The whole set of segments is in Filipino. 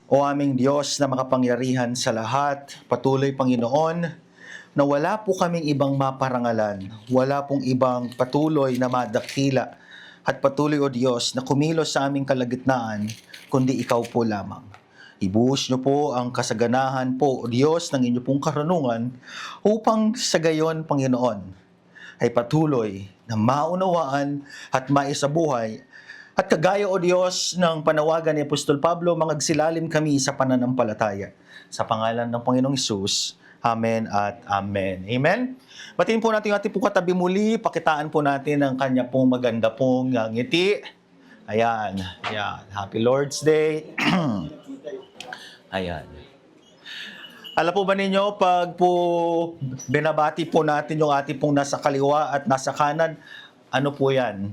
O aming Diyos na makapangyarihan sa lahat, patuloy Panginoon, na wala po kaming ibang maparangalan, wala pong ibang patuloy na madakila, at patuloy o Diyos na kumilos sa aming kalagitnaan, kundi Ikaw po lamang. Ibuhos niyo po ang kasaganahan po, o Diyos, ng inyo pong karunungan, upang sa gayon, Panginoon, ay patuloy na maunawaan at maisabuhay. At kagaya o Diyos ng panawagan ni Apostol Pablo, mangagsilalim kami sa pananampalataya. Sa pangalan ng Panginoong Hesus, Amen at Amen. Amen? Batiin po natin yung ating pong katabi muli, pakitaan po natin ang kanya pong maganda pong ngiti. Ayan, ayan. Happy Lord's Day. Ayan. Alam po ba ninyo, pag po binabati po natin yung ating pong nasa kaliwa at nasa kanan, ano po yan?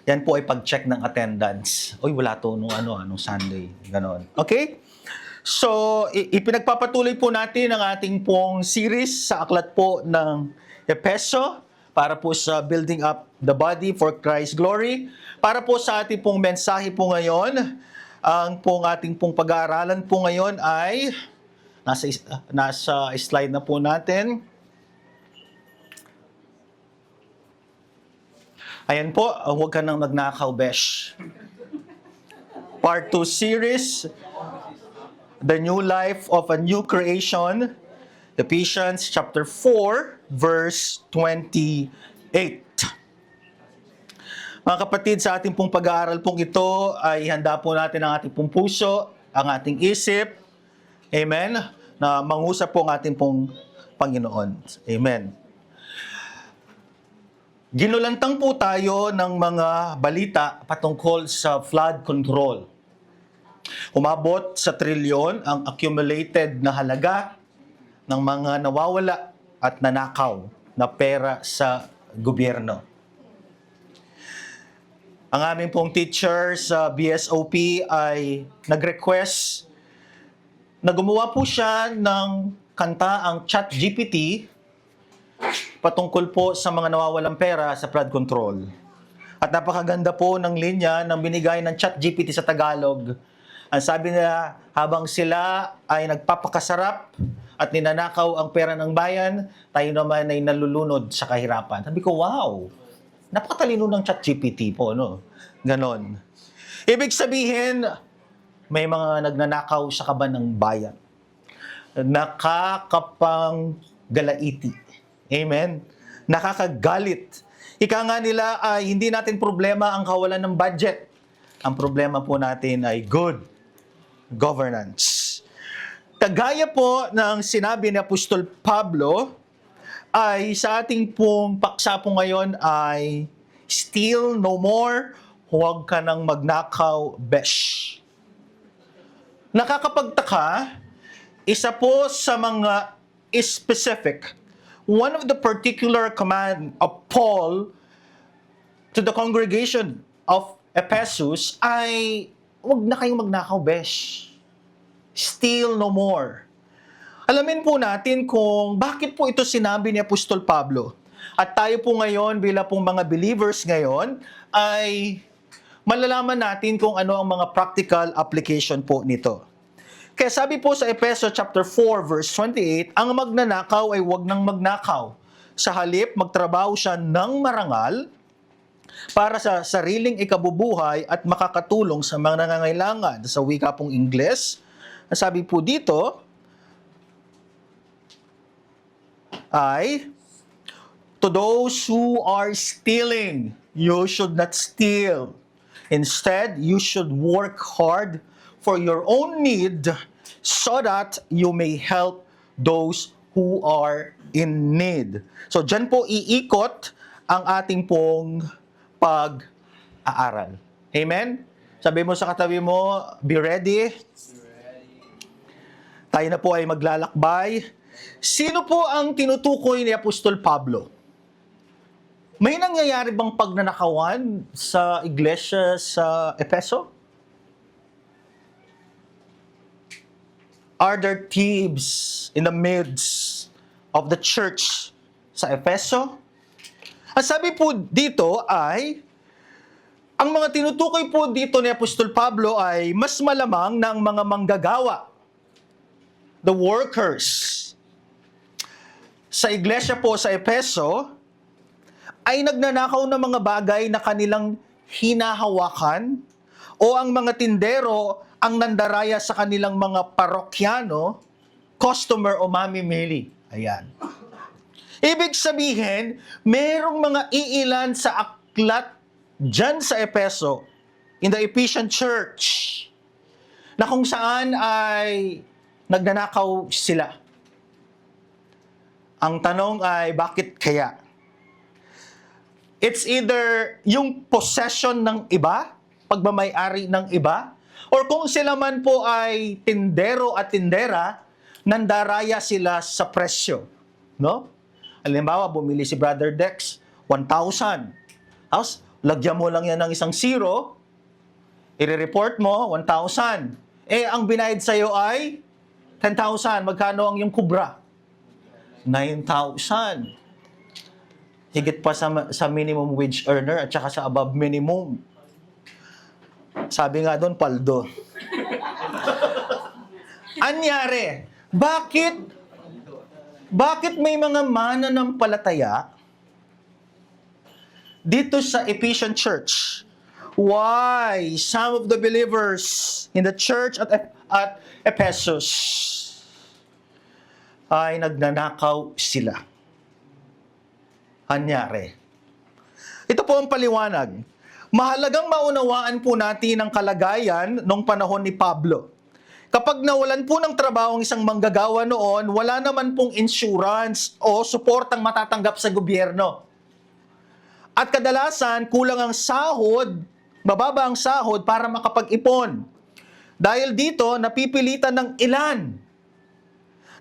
Yan po ay pag-check ng attendance. Uy, wala to nung Sunday. Ganon. Okay? So, ipinagpapatuloy po natin ang ating pong series sa aklat po ng Efeso para po sa building up the body for Christ's glory. Para po sa ating pong mensahe po ngayon, ang pong ating pong pag-aaralan po ngayon ay nasa slide na po natin. Ayan po, huwag ka nang magnakaw, besh. Part 2 series, The New Life of a New Creation, Ephesians chapter 4, verse 28. Mga kapatid, sa ating pong pag-aaral pong ito, ay handa po natin ang ating pong puso, ang ating isip, amen, na mangusap po ang ating pong Panginoon. Amen. Ginulantang po tayo ng mga balita patungkol sa flood control. Umabot sa trilyon ang accumulated na halaga ng mga nawawala at nanakaw na pera sa gobyerno. Ang aming pong teacher sa BSOP ay nag-request na gumawa po siya ng kanta ang ChatGPT patungkol po sa mga nawawalang pera sa flood control. At napakaganda po ng linya ng binigay ng ChatGPT sa Tagalog. Ang sabi nila, habang sila ay nagpapakasarap at ninanakaw ang pera ng bayan, tayo naman ay nalulunod sa kahirapan. Sabi ko, wow! Napakatalino ng ChatGPT po, no? Ganon. Ibig sabihin, may mga nagnanakaw sa kaban ng bayan. Nakakapang galaiti. Amen? Nakakagalit. Ika nga nila ay hindi natin problema ang kawalan ng budget. Ang problema po natin ay good governance. Kagaya po ng sinabi ni Apostol Pablo, ay sa ating pong paksa po ngayon ay steal no more, huwag ka nang magnakaw, besh. Nakakapagtaka, isa po sa mga specific, one of the particular command of Paul to the congregation of Ephesus ay, huwag na kayong magnakaw, besh. Steal no more. Alamin po natin kung bakit po ito sinabi ni Apostol Pablo. At tayo po ngayon, bilang pong mga believers ngayon, ay malalaman natin kung ano ang mga practical application po nito. Kaya sabi po sa Efeso chapter 4 verse 28, ang magnanakaw ay huwag nang magnakaw. Sa halip, magtrabaho siya ng marangal para sa sariling ikabubuhay at makakatulong sa mga nangangailangan. Sa wika pong Ingles, sabi po dito ay, to those who are stealing, you should not steal. Instead, you should work hard for your own need so that you may help those who are in need. So, dyan po iikot ang ating pong pag-aaral. Amen? Sabi mo sa katabi mo, be ready. Tayo na po ay maglalakbay. Sino po ang tinutukoy ni Apostol Pablo? May nangyayari bang pagnanakawan sa iglesia sa Efeso? Are there thieves in the midst of the church sa Efeso? Ang sabi po dito ay, Ang mga tinutukoy po dito ni Apostol Pablo ay mas malamang na ang mga manggagawa, the workers, sa iglesia po sa Efeso, ay nagnanakaw ng mga bagay na kanilang hinahawakan, o ang mga tindero ang nandaraya sa kanilang mga parokyano, customer o mamimili. Ayan. Ibig sabihin, merong mga iilan sa aklat dyan sa Efeso, in the Ephesian church, na kung saan ay nagnanakaw sila. Ang tanong ay, bakit kaya? It's either yung possession ng iba, pagmamay-ari ng iba, or kung sila man po ay tindero at tindera, nandaraya sila sa presyo. No? Halimbawa, bumili si Brother Dex, 1,000. Tapos, lagyan mo lang yan ng isang zero, i-report mo, 1,000. Ang binayad sa'yo ay 10,000. Magkano ang yung kubra? 9,000. Higit pa sa minimum wage earner at saka sa above minimum. Sabi nga doon, paldo. Anyari, bakit may mga mananampalataya dito sa Ephesian church? Why some of the believers in the church at Ephesus ay nagnanakaw sila? Anyari. Ito po ang paliwanag. Mahalagang maunawaan po natin ang kalagayan nung panahon ni Pablo. Kapag nawalan po ng trabaho ang isang manggagawa noon, wala naman pong insurance o suportang matatanggap sa gobyerno. At kadalasan, kulang ang sahod, mababa ang sahod para makapag-ipon. Dahil dito, napipilitan ng ilan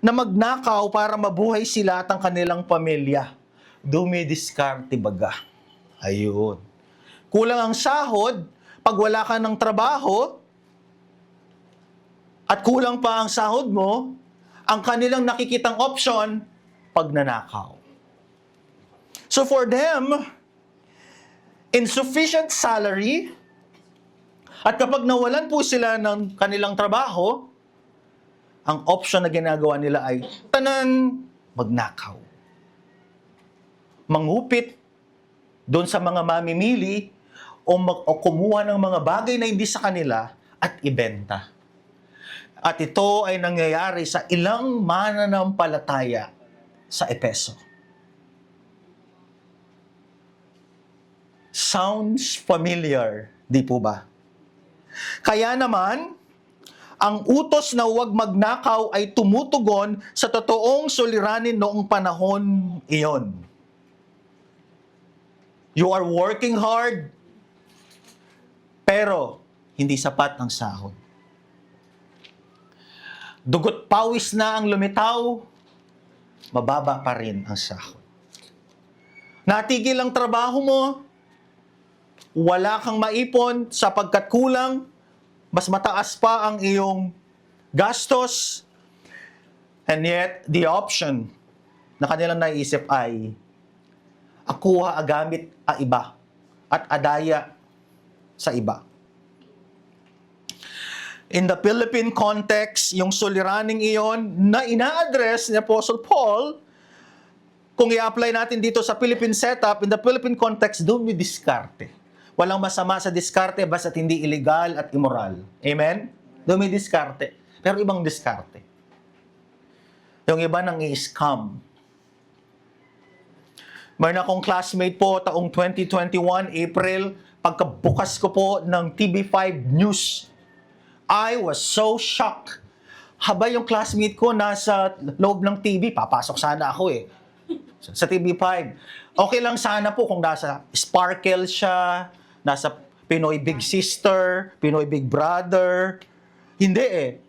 na magnakaw para mabuhay sila at ang kanilang pamilya. Dumidiskarte baga. Ayun. Kulang ang sahod, pag wala ka ng trabaho, at kulang pa ang sahod mo, ang kanilang nakikitang option, pagnanakaw. So for them, insufficient salary, at kapag nawalan po sila ng kanilang trabaho, ang option na ginagawa nila ay, magnakaw. Mangupit doon sa mga mamimili o kumuha ng mga bagay na hindi sa kanila at ibenta. At ito ay nangyayari sa ilang mananampalataya sa Efeso. Sounds familiar, di po ba? Kaya naman, ang utos na huwag magnakaw ay tumutugon sa totoong suliranin noong panahon iyon. You are working hard, pero hindi sapat ang sahod. Dugot pawis na ang lumitaw, mababa pa rin ang sahod. Natigil ang trabaho mo, wala kang maipon sapagkat kulang, mas mataas pa ang iyong gastos, and yet the option na kanilang naisip ay akuha agamit a iba at adaya sa iba. In the Philippine context, yung suliraning iyon na ina-address ni Apostle Paul, kung i-apply natin dito sa Philippine setup, in the Philippine context, doon may diskarte. Walang masama sa diskarte basta't hindi illegal at immoral. Amen? Doon may diskarte. Pero ibang diskarte. Yung iba nang i-scam. Mayroon akong classmate po taong 2021, April, pagkabukas ko po ng TV5 News, I was so shocked. Haba yung classmate ko nasa loob ng TV, papasok sana ako sa TV5. Okay lang sana po kung nasa Sparkle siya, nasa Pinoy Big Sister, Pinoy Big Brother. Hindi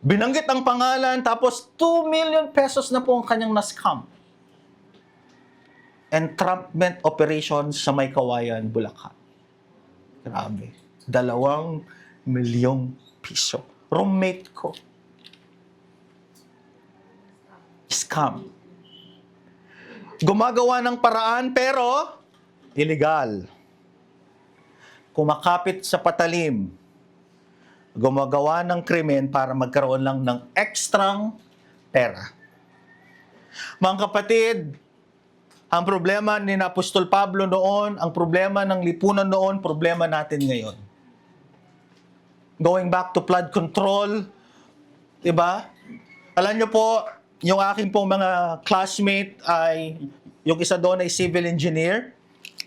Binanggit ang pangalan, tapos 2 million pesos na po ang kanyang na-scam. Entrapment operation sa May Kawayan, Bulacan. Grabe. 2 milyong piso. Roommate ko. Scam. Gumagawa ng paraan pero illegal. kumakapit sa patalim, gumagawa ng krimen para magkaroon lang ng ekstrang pera. Mga kapatid, ang problema ni Apostol Pablo noon, ang problema ng lipunan noon, problema natin ngayon. Going back to flood control, diba? Alam nyo po, yung aking pong mga classmate ay, yung isa doon ay civil engineer.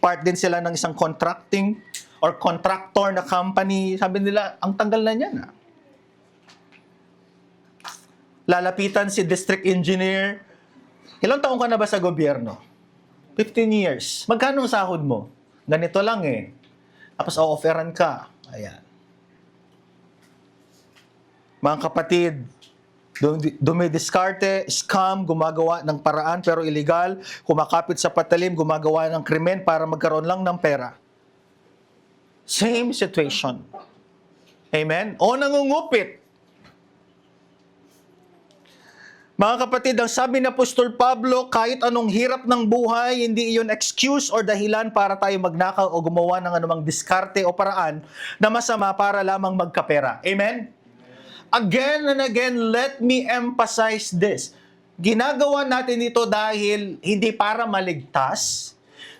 Part din sila ng isang contracting or contractor na company. Sabi nila, ang tagal na niyan. Lalapitan si district engineer. Ilang taong ka na ba sa gobyerno? 15 years. Magkano ang sahod mo? Ganito lang eh. Tapos o-offeran ka. Ayan. Mga kapatid, dumidiskarte, scam, gumagawa ng paraan pero illegal, kumakapit sa patalim, gumagawa ng krimen para magkaroon lang ng pera. Same situation. Amen? O nangungupit. Mga kapatid, ang sabi ni Apostol Pablo, kahit anong hirap ng buhay, hindi iyon excuse or dahilan para tayo magnakaw o gumawa ng anumang diskarte o paraan na masama para lamang magkapera. Amen? Again and again, let me emphasize this. Ginagawa natin ito dahil hindi para maligtas.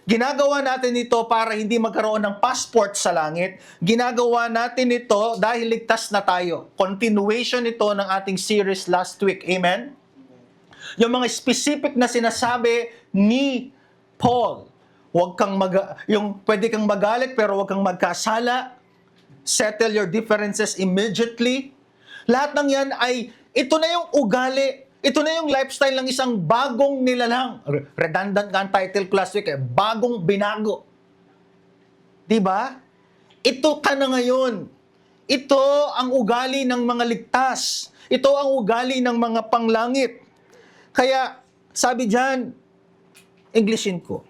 Ginagawa natin ito para hindi magkaroon ng passport sa langit. Ginagawa natin ito dahil ligtas na tayo. Continuation ito ng ating series last week. Amen? Yung mga specific na sinasabi ni Paul. Yung pwede kang magalit pero huwag kang magkasala. Settle your differences immediately. Lahat ng yan ay, ito na yung ugali, ito na yung lifestyle ng isang bagong nilalang. Redundant nga ang title last week, bagong binago. Diba? Ito ka na ngayon. Ito ang ugali ng mga ligtas. Ito ang ugali ng mga panglangit. Kaya, sabi dyan, Englishin ko,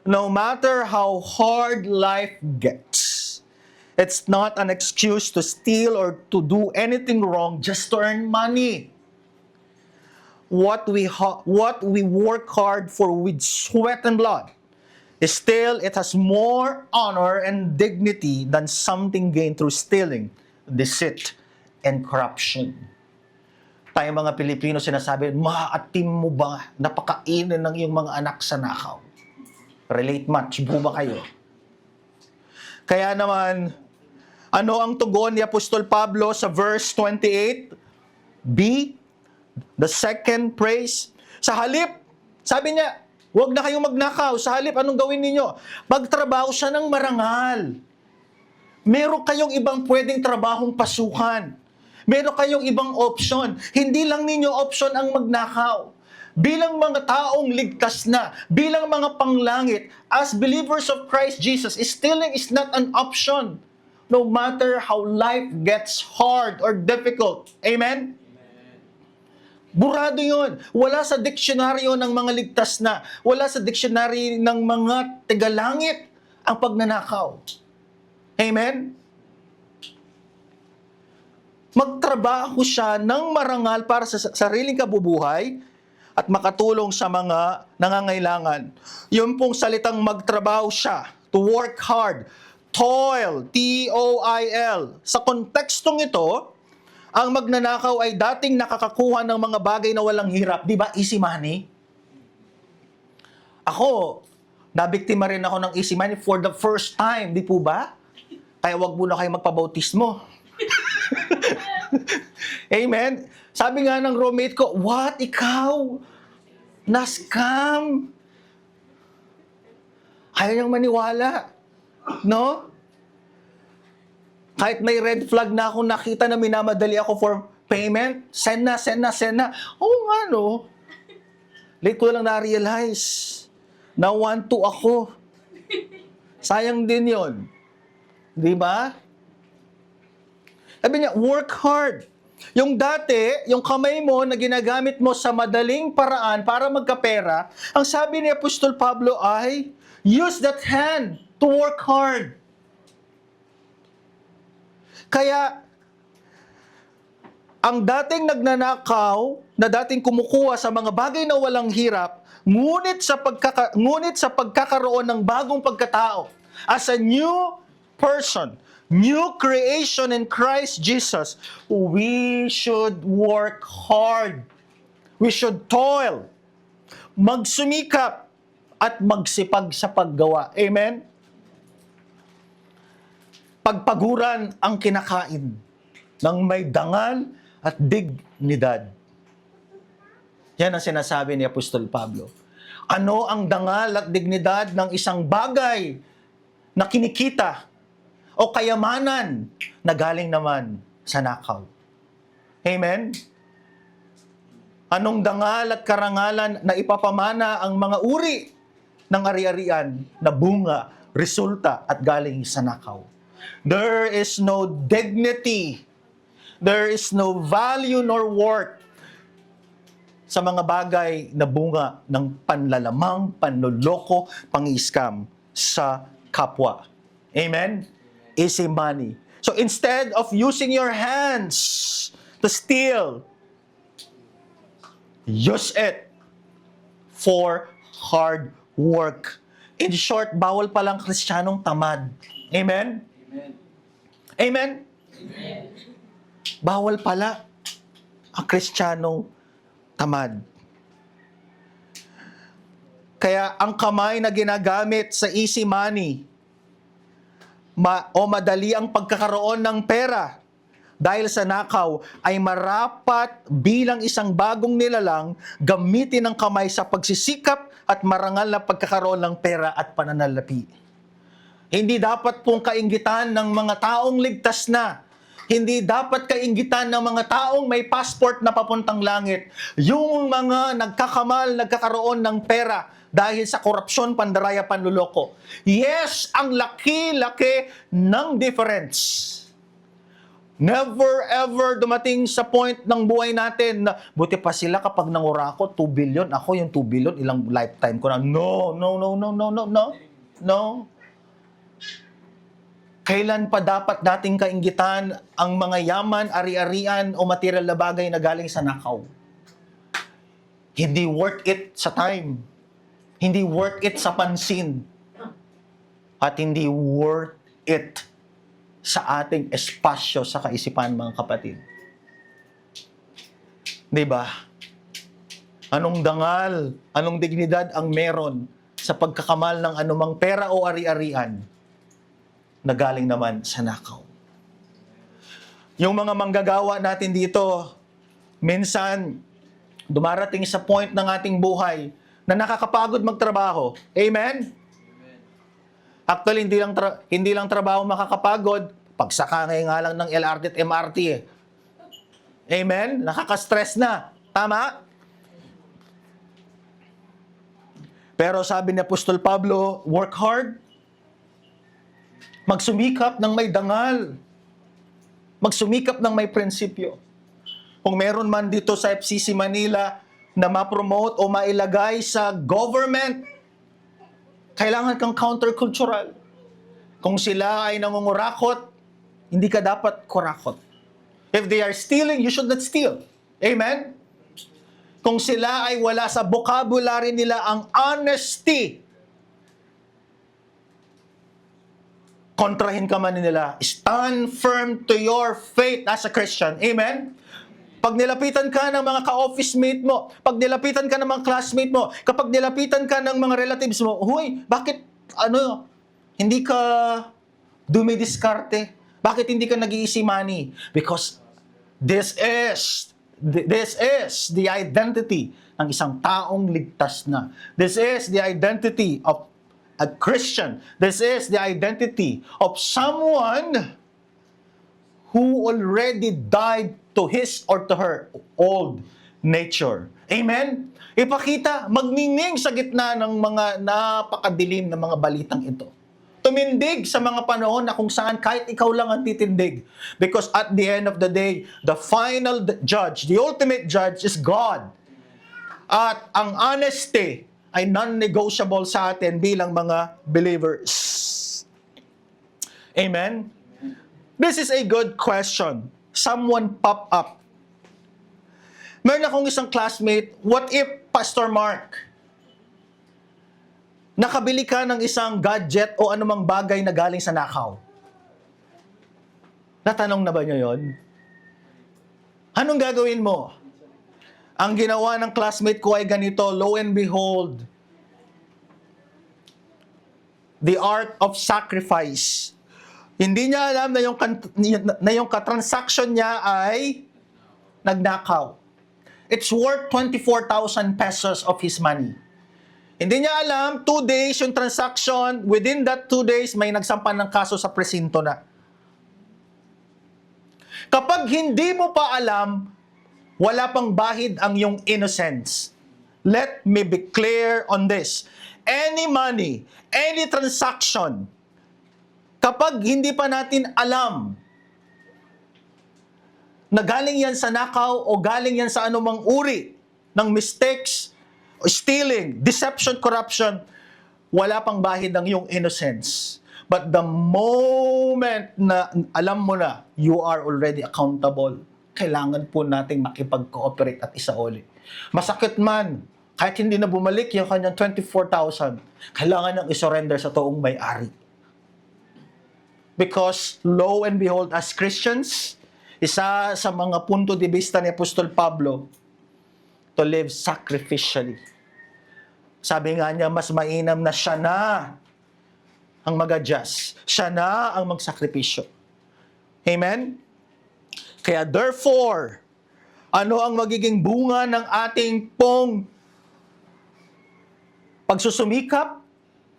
no matter how hard life gets, it's not an excuse to steal or to do anything wrong just to earn money. What we work hard for with sweat and blood, still it has more honor and dignity than something gained through stealing, deceit, and corruption. Tayo mga Pilipino sinasabi, maatim mo ba? Napakainin ng iyong mga anak sa nakaw. Relate much, buba kayo. Kaya naman, ano ang tugon ni Apostol Pablo sa verse 28? B, the second praise. Sa halip, sabi niya, huwag na kayong magnakaw. Sa halip, anong gawin ninyo? Magtrabaho siya ng marangal. Meron kayong ibang pwedeng trabahong pasukan. Meron kayong ibang option. Hindi lang ninyo option ang magnakaw. Bilang mga taong ligtas na, bilang mga panglangit, as believers of Christ Jesus, stealing is not an option. No matter how life gets hard or difficult. Amen? Burado yun. Wala sa diksyonaryo ng mga ligtas na. Wala sa diksyonaryo ng mga tigalangit ang pagnanakaw. Amen? Magtrabaho siya ng marangal para sa sariling kabubuhay at makatulong sa mga nangangailangan. Yung pong salitang magtrabaho siya, to work hard, toil, T-O-I-L. Sa kontekstong ito, ang magnanakaw ay dating nakakakuha ng mga bagay na walang hirap. Di ba? Easy money. Ako, nabiktima rin ako ng easy money for the first time. Di po ba? Kaya wag muna kayo magpabautismo. Amen? Sabi nga ng roommate ko, what? Ikaw? Na-scam? Ayaw niyang maniwala. No? Kahit may red flag na ako nakita na minamadali ako for payment, send na. Oo nga, no? Late ko lang na-realize na 1-2 ako. Sayang din yon. Di ba? Sabi niya, work hard. Yung dati, yung kamay mo na ginagamit mo sa madaling paraan para magkapera, ang sabi ni Apostol Pablo ay, use that hand to work hard. Kaya, ang dating nagnanakaw, na dating kumukuha sa mga bagay na walang hirap, ngunit sa pagkakaroon ng bagong pagkatao, as a new person, new creation in Christ Jesus, we should work hard. We should toil, magsumikap, at magsipag sa paggawa. Amen? Pagpaguran ang kinakain ng may dangal at dignidad. Yan ang sinasabi ni Apostol Pablo. Ano ang dangal at dignidad ng isang bagay na kinikita o kayamanan na galing naman sa nakaw? Amen? Anong dangal at karangalan na ipapamana ang mga uri ng ari-arian na bunga, resulta at galing sa nakaw? There is no dignity, there is no value nor worth sa mga bagay na bunga ng panlalamang, panloloko, pang-i-scam sa kapwa. Amen? Easy money. So instead of using your hands to steal, use it for hard work. In short, bawal palang Kristiyanong tamad. Amen? Amen. Amen? Amen. Bawal pala ang Kristiyanong tamad. Kaya ang kamay na ginagamit sa easy money o madali ang pagkakaroon ng pera dahil sa nakaw ay marapat bilang isang bagong nilalang gamitin ang kamay sa pagsisikap at marangal na pagkakaroon ng pera at pananalapi. Hindi dapat pong kainggitan ng mga taong ligtas na. Hindi dapat kainggitan ng mga taong may passport na papuntang langit. Yung mga nagkakamal, nagkakaroon ng pera dahil sa korupsyon, pandaraya, panluloko. Yes, ang laki-laki ng difference. Never ever dumating sa point ng buhay natin na buti pa sila kapag nangura ako, 2 billion. Ako yung 2 billion, ilang lifetime ko na. No. Kailan pa dapat nating kainggitan ang mga yaman, ari-arian o material na bagay na galing sa nakaw? Hindi worth it sa time. Hindi worth it sa pansin. At hindi worth it sa ating espasyo sa kaisipan, mga kapatid. Diba? Anong dangal, anong dignidad ang meron sa pagkakamal ng anumang pera o ari-arian na galing naman sa nakaw? Yung mga manggagawa natin dito, minsan dumarating sa point ng ating buhay na nakakapagod magtrabaho. Amen? Actually, hindi lang trabaho makakapagod, pagsakangay nga lang ng LRT at MRT eh. Amen? Nakaka-stress na. Tama? Pero sabi ni Apostol Pablo, work hard, magsumikap ng may dangal, magsumikap ng may prinsipyo. Kung meron man dito sa FCC Manila na ma-promote o mailagay sa government, kailangan kang countercultural. Kung sila ay nangungurakot, hindi ka dapat kurakot. If they are stealing, you should not steal. Amen? Kung sila ay wala sa vocabulary nila ang honesty, kontrahin ka man nila. Stand firm to your faith as a Christian. Amen? Pag nilapitan ka ng mga ka-office mate mo, pag nilapitan ka ng mga classmate mo, kapag nilapitan ka ng mga relatives mo, huy, bakit, hindi ka dumidiskarte? Bakit hindi ka nag-i-easy money? Because this is the identity ng isang taong ligtas na. This is the identity of a Christian. This is the identity of someone who already died to his or to her old nature. Amen? Ipakita, magningning sa gitna ng mga napakadilim na mga balitang ito. Tumindig sa mga panahon na kung saan kahit ikaw lang ang titindig. Because at the end of the day, the final judge, the ultimate judge is God. At ang honesty ay non-negotiable sa atin bilang mga believers. Amen? This is a good question. Someone pop up. Meron akong isang classmate, what if, Pastor Mark, nakabili ka ng isang gadget o anumang bagay na galing sa nakaw? Natanong na ba niyo yon? Anong gagawin mo? Ang ginawa ng classmate ko ay ganito, lo and behold, the art of sacrifice. Hindi niya alam na yung katransaction niya ay nagnakaw. It's worth 24,000 pesos of his money. Hindi niya alam, 2 days yung transaction, within that 2 days, may nagsampan ng kaso sa presinto na. Kapag hindi mo pa alam, wala pang bahid ang iyong innocence. Let me be clear on this. Any money, any transaction, kapag hindi pa natin alam na galing yan sa nakaw o galing yan sa anumang uri ng mistakes, stealing, deception, corruption, wala pang bahid ang iyong innocence. But the moment na alam mo na you are already accountable, kailangan po nating makipag-cooperate at isauli. Masakit man, kahit hindi na bumalik yung kanyang 24,000, kailangan nang isurrender sa toong may-ari. Because, lo and behold, as Christians, isa sa mga punto de vista ni Apostol Pablo, to live sacrificially. Sabi nga niya, mas mainam na siya na ang mag-adjust. Siya na ang magsakripisyo. Amen? Kaya therefore, ano ang magiging bunga ng ating pong pagsusumikap?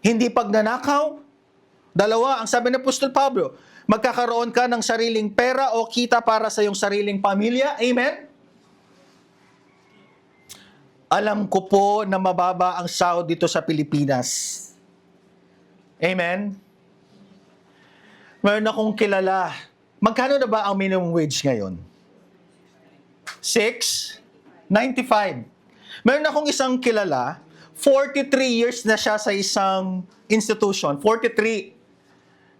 Hindi pagnanakaw? Dalawa, ang sabi ni Apostol Pablo, magkakaroon ka ng sariling pera o kita para sa iyong sariling pamilya. Amen? Alam ko po na mababa ang sahod dito sa Pilipinas. Amen? Meron akong kilala. Magkano na ba ang minimum wage ngayon? 6.95. Meron akong isang kilala, 43 years na siya sa isang institution. 43.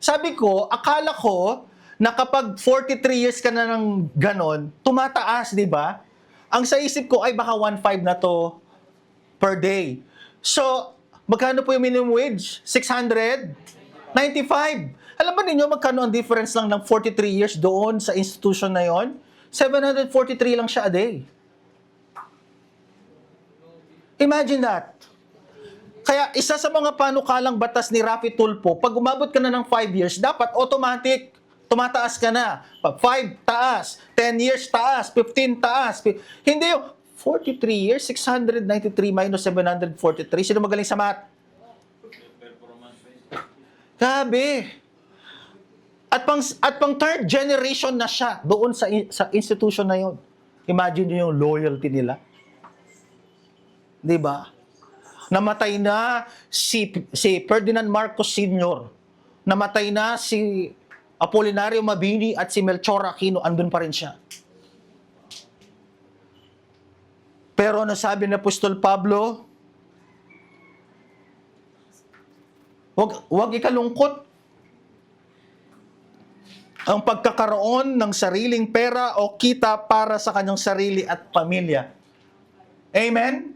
Sabi ko, akala ko na kapag 43 years ka na ng ganon, tumataas, di ba? Ang sa isip ko ay baka 1.5 na to per day. So, magkano po yung minimum wage? 695. Alam ba ninyo magkano ang difference lang ng 43 years doon sa institution na yon? 743 lang siya a day. Imagine that. Kaya isa sa mga panukalang batas ni Rafi Tulfo, pag umabot ka na ng 5 years, dapat automatic, tumataas ka na. 5, taas. 10 years, taas. 15, taas. Hindi yung 43 years, 693 minus 743. Sino magaling sa math? Grabe. At pang third generation na siya doon sa institution na yon. Imagine niyo yung loyalty nila. 'Di ba? Namatay na si Ferdinand Marcos Sr. Namatay na si Apolinario Mabini at si Melchor Aquino, andun pa rin siya. Pero nasabi ni Apostol Pablo, wag ikalungkot ang pagkakaroon ng sariling pera o kita para sa kanyang sarili at pamilya. Amen?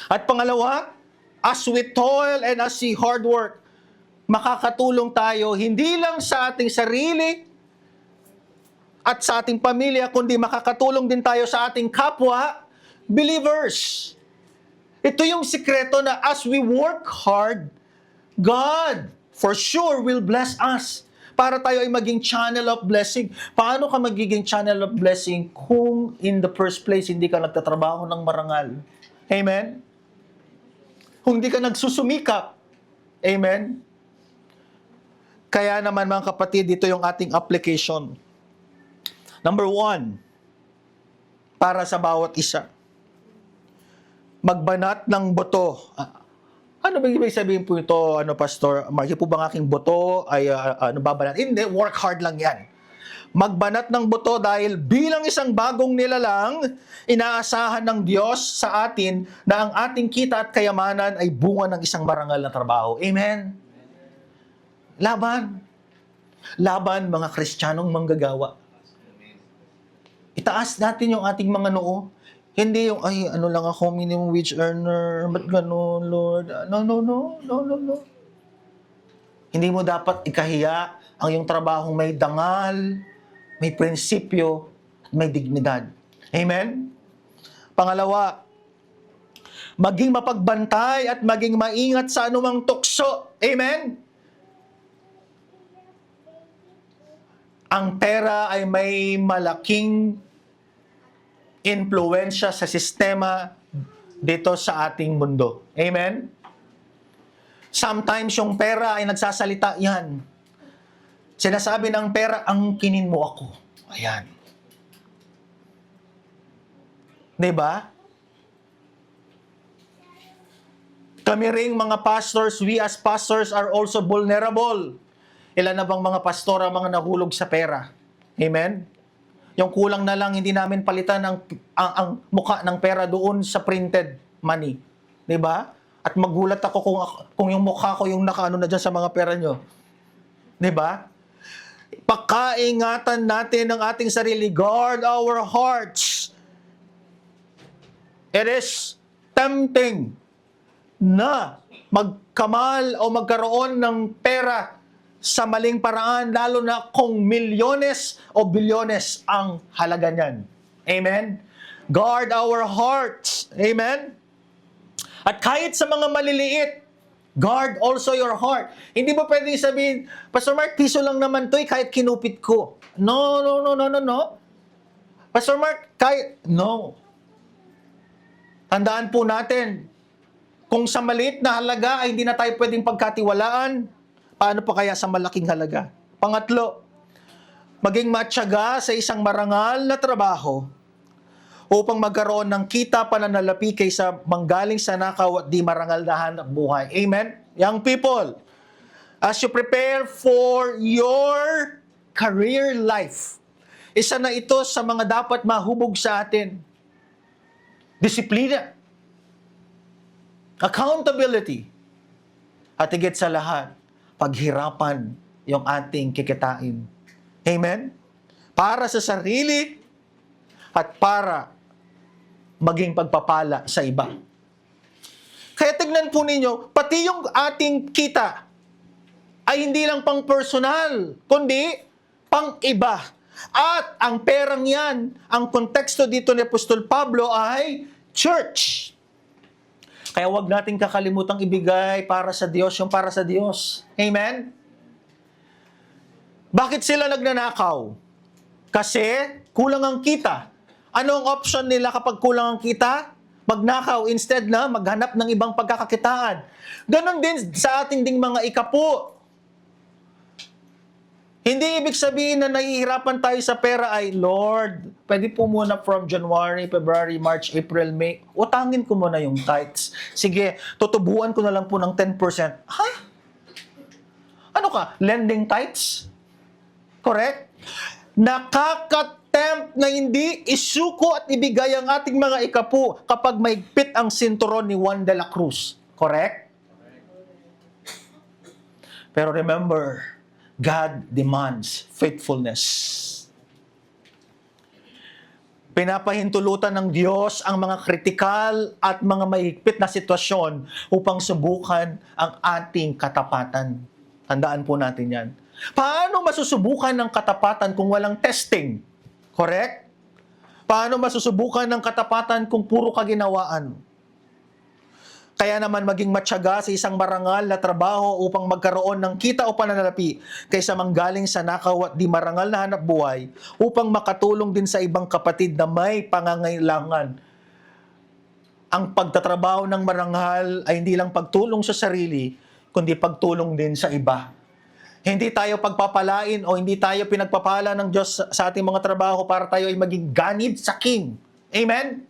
At pangalawa, as we toil and as we hard work, makakatulong tayo hindi lang sa ating sarili at sa ating pamilya, kundi makakatulong din tayo sa ating kapwa believers. Ito yung sikreto na as we work hard, God for sure will bless us para tayo ay maging channel of blessing. Paano ka magiging channel of blessing kung in the first place hindi ka nagtatrabaho ng marangal? Amen? Kung hindi ka nagsusumikap. Amen? Kaya naman mga kapatid, dito yung ating application. Number 1, para sa bawat isa. Magbanat ng boto. Ano ba ibig sabihin po ito, Pastor Mark? Po bang aking boto ay babanat? Hindi, work hard lang yan. Magbanat ng boto dahil bilang isang bagong nilalang, inaasahan ng Diyos sa atin na ang ating kita at kayamanan ay bunga ng isang marangal na trabaho. Amen? Laban. Laban, mga Kristiyanong manggagawa. Itaas natin yung ating mga noo. Hindi yung, lang ako, minimum wage earner, ba't gano'n, Lord? No. Hindi mo dapat ikahiya ang iyong trabahong may dangal, may prinsipyo, may dignidad. Amen? Pangalawa, maging mapagbantay at maging maingat sa anumang tukso. Amen? Ang pera ay may malaking impluwensya sa sistema dito sa ating mundo. Amen? Sometimes yung pera ay nagsasalita yan. Sinasabi ng pera, angkinin mo ako. Ayan. Diba? Kami ring mga pastors, we as pastors are also vulnerable. Ilan na bang mga pastor ang mga nahulog sa pera? Amen? Yung kulang na lang, hindi namin palitan ang mukha ng pera doon sa printed money. Diba? At magulat ako kung yung mukha ko yung nakaano na dyan sa mga pera nyo. Diba? Pagkaingatan natin ang ating sarili. Guard our hearts. It is tempting na magkamal o magkaroon ng pera sa maling paraan, lalo na kung milyones o bilyones ang halaga niyan. Amen? Guard our hearts. Amen? At kahit sa mga maliliit, guard also your heart. Hindi mo pwedeng sabihin, Pastor Mark, piso lang naman to kahit kinupit ko. No. Pastor Mark, no. Tandaan po natin, kung sa maliit na halaga ay hindi na tayo pwedeng pagkatiwalaan, paano pa kaya sa malaking halaga? Pangatlo, maging matyaga sa isang marangal na trabaho upang magkaroon ng kita pananalapi kaysa manggaling sa nakaw at di marangal na hanap buhay. Amen? Young people, as you prepare for your career life, isa na ito sa mga dapat mahubog sa atin. Disiplina, accountability, at higit sa lahat, paghirapan yung ating kikitain. Amen? Para sa sarili at para maging pagpapala sa iba. Kaya tignan po ninyo, pati yung ating kita ay hindi lang pang personal, kundi pang iba. At ang perang yan, ang konteksto dito ni Apostol Pablo ay church. Kaya wag nating kakalimutang ibigay para sa Diyos yung para sa Diyos. Amen? Bakit sila nagnanakaw? Kasi kulang ang kita. Ano ang option nila kapag kulang ang kita? Magnakaw instead na maghanap ng ibang pagkakakitaan. Ganon din sa ating ding mga ikapu. Hindi ibig sabihin na nahihirapan tayo sa pera ay, Lord, pwede po muna from January, February, March, April, May, utangin ko muna yung tithes. Sige, tutubuan ko na lang po ng 10%. Ha? Ano ka? Lending tithes? Correct? Nakaka-tempt na hindi isuko at ibigay ang ating mga ikapu kapag maigpit ang sinturon ni Juan de la Cruz. Correct? Pero remember, God demands faithfulness. Pinapahintulutan ng Diyos ang mga kritikal at mga mahigpit na sitwasyon upang subukan ang ating katapatan. Tandaan po natin yan. Paano masusubukan ng katapatan kung walang testing? Correct? Paano masusubukan ng katapatan kung puro kaginawaan? Kaya naman maging matyaga sa isang marangal na trabaho upang magkaroon ng kita o pananalapi kaysa manggaling sa nakaw at di marangal na hanap buhay upang makatulong din sa ibang kapatid na may pangangailangan. Ang pagtatrabaho ng marangal ay hindi lang pagtulong sa sarili, kundi pagtulong din sa iba. Hindi tayo pagpapalain o hindi tayo pinagpapala ng Diyos sa ating mga trabaho para tayo ay maging ganid sa King. Amen?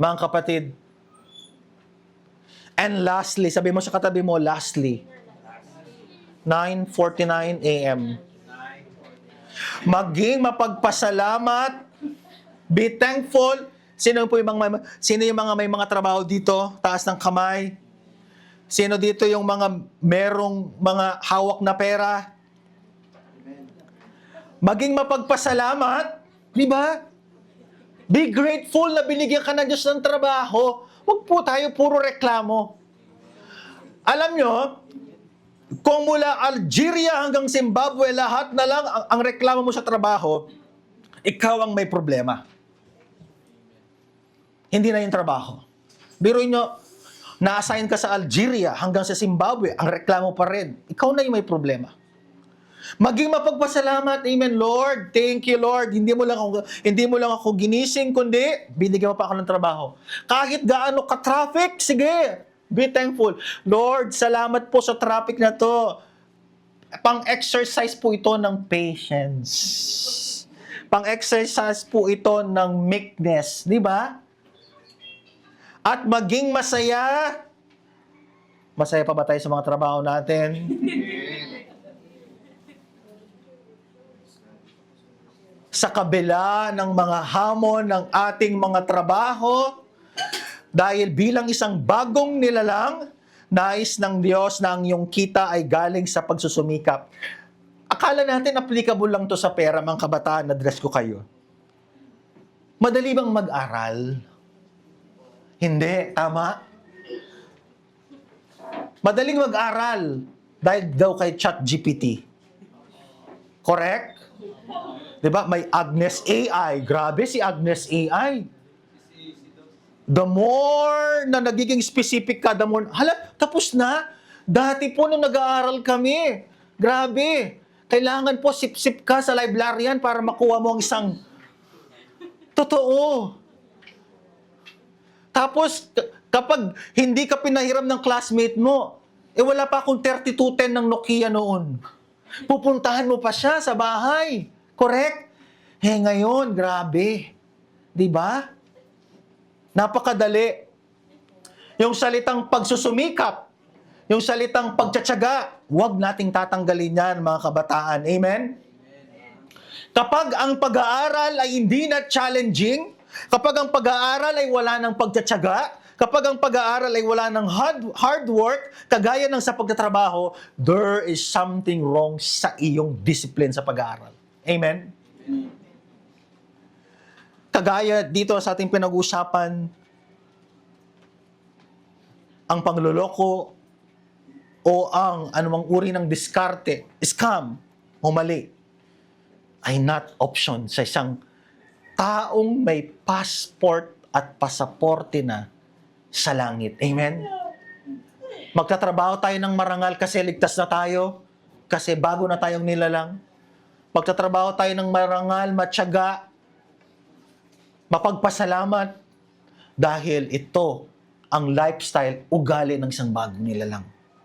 Mga kapatid, and lastly, sabi mo sa katabi mo, lastly, 9:49 a.m. Maging mapagpasalamat, be thankful. Sino yung mga may mga trabaho dito? Taas ng kamay. Sino dito yung mga merong mga hawak na pera? Maging mapagpasalamat, di ba? Be grateful na binigyan ka ng Diyos ng trabaho. Huwag po tayo puro reklamo. Alam nyo, Kung mula Algeria hanggang Zimbabwe, lahat na lang ang reklamo mo sa trabaho, ikaw ang may problema. Hindi na yung trabaho. Biruin nyo, na-assign ka sa Algeria hanggang sa Zimbabwe, ang reklamo pa rin. Ikaw na yung may problema. Maging mapagpasalamat, amen, Lord. Thank you, Lord. Hindi mo lang ako ginising, kundi binigyan mo pa ako ng trabaho. Kahit gaano ka-traffic, sige, be thankful. Lord, salamat po sa traffic na to. Pang-exercise po ito ng patience. Pang-exercise po ito ng meekness, di ba? At maging masaya. Masaya pa ba tayo sa mga trabaho natin? Sa kabila ng mga hamon ng ating mga trabaho, dahil bilang isang bagong nilalang, nais ng Diyos na ang iyong kita ay galing sa pagsusumikap. Akala natin applicable lang to sa pera, mga kabataan, address ko kayo. Madali bang mag-aral? Hindi, tama? Madaling mag-aral dahil daw kay ChatGPT. Correct? Diba? May Agnes AI. Grabe si Agnes AI. The more na nagiging specific ka, the more, hala, tapos na. Dati po nung nag-aaral kami. Grabe. Kailangan po sip-sip ka sa librarian para makuha mo ang isang totoo. Tapos, kapag hindi ka pinahiram ng classmate mo, wala pa akong 3210 ng Nokia noon. Pupuntahan mo pa siya sa bahay. Correct? Ngayon, grabe. Diba? Napakadali. Yung salitang pagsusumikap, yung salitang pagtsatsaga, huwag nating tatanggalin yan, mga kabataan. Amen? Kapag ang pag-aaral ay hindi na challenging, kapag ang pag-aaral ay wala ng pagtsatsaga, kapag ang pag-aaral ay wala ng hard work, kagaya ng sa pagtatrabaho, there is something wrong sa iyong discipline sa pag-aaral. Amen? Kagaya dito sa ating pinag-usapan, ang pangloloko o ang anumang uri ng diskarte, scam o mali, ay not option sa isang taong may passport at pasaporte na sa langit. Amen? Magtatrabaho tayo ng marangal kasi ligtas na tayo, kasi bago na tayong nilalang. Magtatrabaho tayo ng marangal, matyaga, mapagpasalamat, dahil ito ang lifestyle, ugali ng isang bagong nilalang.